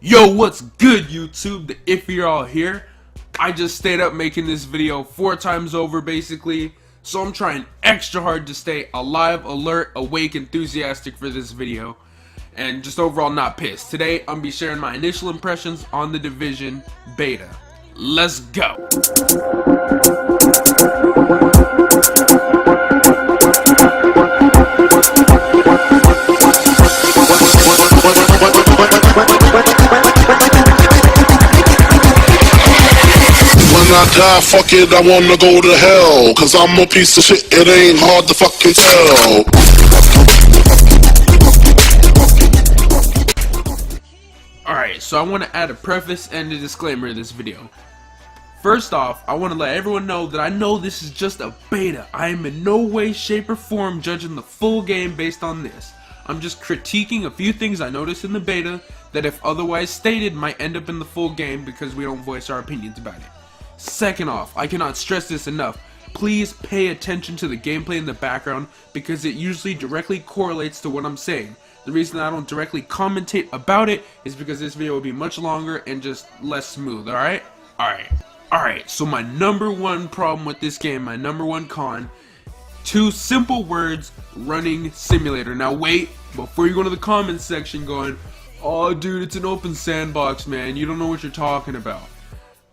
Yo, what's good, YouTube? TheIffyJarl here. I just stayed up making this video 4 times over, basically. So I'm trying extra hard to stay alive, alert, awake, enthusiastic for this video. And just overall not pissed. Today, I'm gonna be sharing my initial impressions on the Division beta. Let's go! When I die, fuck it, I wanna go to hell. Cause I'm a piece of shit, it ain't hard to fucking tell. Alright, so I want to add a preface and a disclaimer to this video. First off, I want to let everyone know that I know this is just a beta. I am in no way, shape, or form judging the full game based on this. I'm just critiquing a few things I noticed in the beta that, if otherwise stated, might end up in the full game because we don't voice our opinions about it. Second off, I cannot stress this enough. Please pay attention to the gameplay in the background because it usually directly correlates to what I'm saying. The reason I don't directly commentate about it is because this video will be much longer and just less smooth, alright? Alright, so my number one problem with this game, my number one con, 2 simple words: running simulator. Now wait, before you go to the comments section going, "Oh dude, it's an open sandbox, man, you don't know what you're talking about."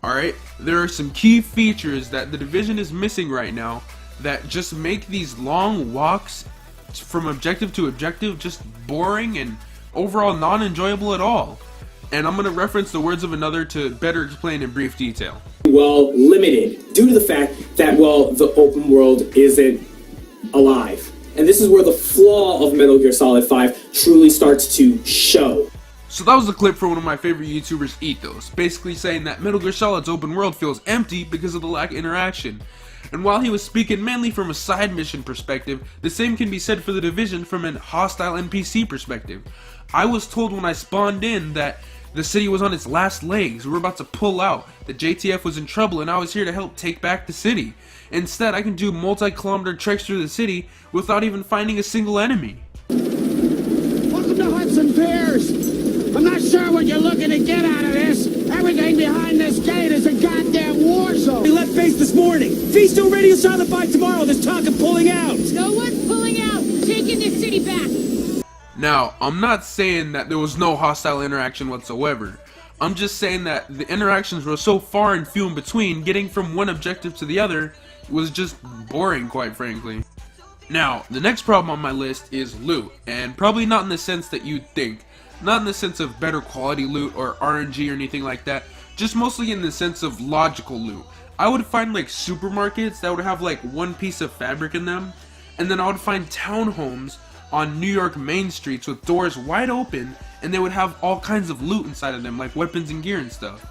Alright, there are some key features that the Division is missing right now that just make these long walks from objective to objective just boring and overall non-enjoyable at all. And I'm going to reference the words of another to better explain in brief detail. Well, limited due to the fact that, well, the open world isn't alive. And this is where the flaw of Metal Gear Solid 5 truly starts to show. So that was a clip from one of my favorite YouTubers, Ethos, basically saying that Metal Gear Solid's open world feels empty because of the lack of interaction. And while he was speaking mainly from a side mission perspective, the same can be said for the Division from an hostile NPC perspective. I was told when I spawned in that the city was on its last legs, we were about to pull out, the JTF was in trouble, and I was here to help take back the city. Instead, I can do multi-kilometer treks through the city without even finding a single enemy. Welcome to Hudson Piers! I'm not sure what you're looking to get out of this. Everything behind this gate is a goddamn war zone. We left base this morning. Feast on radio silent by tomorrow. There's talk of pulling out. No one's pulling out. Taking this city back. Now, I'm not saying that there was no hostile interaction whatsoever. I'm just saying that the interactions were so far and few in between, getting from one objective to the other was just boring, quite frankly. Now, the next problem on my list is loot, and probably not in the sense that you'd think. Not in the sense of better quality loot or RNG or anything like that, just mostly in the sense of logical loot. I would find like supermarkets that would have like one piece of fabric in them, and then I would find townhomes on New York main streets with doors wide open, and they would have all kinds of loot inside of them, like weapons and gear and stuff.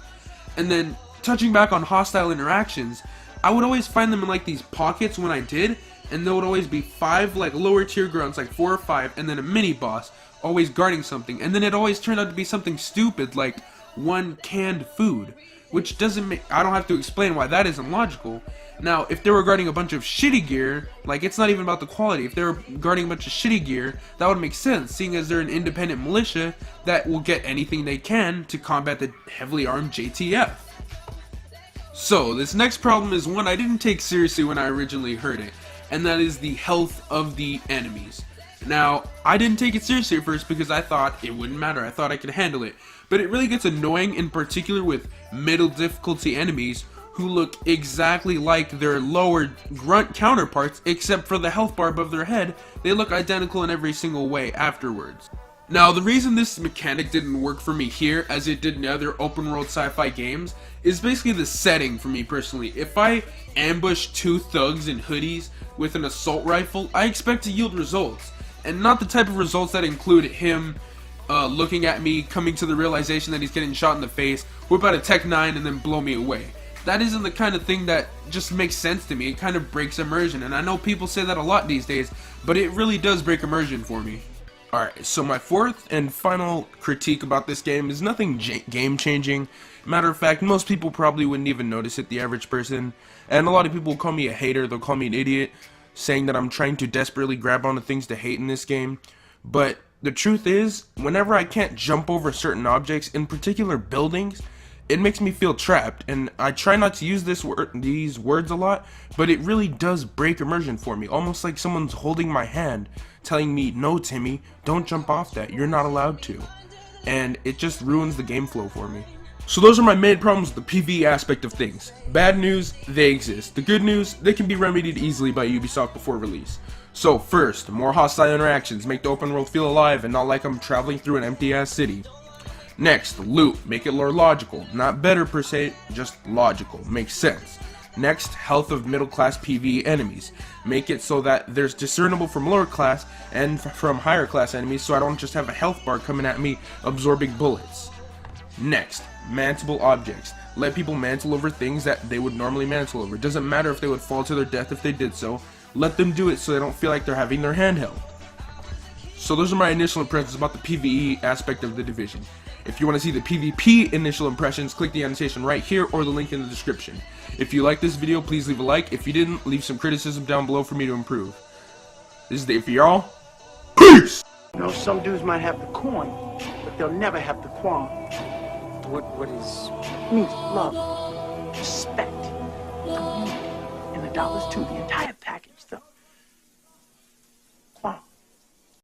And then, touching back on hostile interactions, I would always find them in like these pockets when I did, and there would always be 5 like lower tier grunts, like 4 or 5, and then a mini boss always guarding something, and then it always turned out to be something stupid like 1 canned food, which doesn't make, I don't have to explain why that isn't logical. Now, if they were guarding a bunch of shitty gear, like it's not even about the quality, if they were guarding a bunch of shitty gear, that would make sense, seeing as they're an independent militia that will get anything they can to combat the heavily armed JTF. So, this next problem is one I didn't take seriously when I originally heard it, and that is the health of the enemies. Now, I didn't take it seriously at first because I thought it wouldn't matter, I thought I could handle it, but it really gets annoying, in particular with middle difficulty enemies who look exactly like their lower grunt counterparts, except for the health bar above their head, they look identical in every single way afterwards. Now, the reason this mechanic didn't work for me here, as it did in other open world sci-fi games, is basically the setting for me personally. If I ambush 2 thugs in hoodies with an assault rifle, I expect to yield results. And not the type of results that include him looking at me, coming to the realization that he's getting shot in the face, whip out a Tech 9 and then blow me away. That isn't the kind of thing that just makes sense to me. It kind of breaks immersion, and I know people say that a lot these days, but it really does break immersion for me. Alright, so my fourth and final critique about this game is nothing game-changing. Matter of fact, most people probably wouldn't even notice it, the average person. And a lot of people will call me a hater, they'll call me an idiot, saying that I'm trying to desperately grab onto things to hate in this game. But The truth is, whenever I can't jump over certain objects, in particular buildings, it makes me feel trapped, and I try not to use these words a lot, but it really does break immersion for me, almost like someone's holding my hand, telling me, no Timmy, don't jump off that, you're not allowed to. And it just ruins the game flow for me. So those are my main problems with the PvE aspect of things. Bad news, they exist. The good news, they can be remedied easily by Ubisoft before release. So first, more hostile interactions, make the open world feel alive and not like I'm traveling through an empty ass city. Next, loot, make it more logical, not better per se, just logical, makes sense. Next, health of middle class PvE enemies, make it so that there's discernible from lower class and from higher class enemies so I don't just have a health bar coming at me absorbing bullets. Next, mantleable objects, let people mantle over things that they would normally mantle over, doesn't matter if they would fall to their death if they did so, let them do it so they don't feel like they're having their hand held. So those are my initial impressions about the PvE aspect of The Division. If you want to see the PvP initial impressions, click the annotation right here or the link in the description. If you like this video, please leave a like. If you didn't, leave some criticism down below for me to improve. This is TheIffyJarl. Peace! You know, some dudes might have the coin, but they'll never have the qualm. What is... It means love, respect, and the dollars too, the entire thing.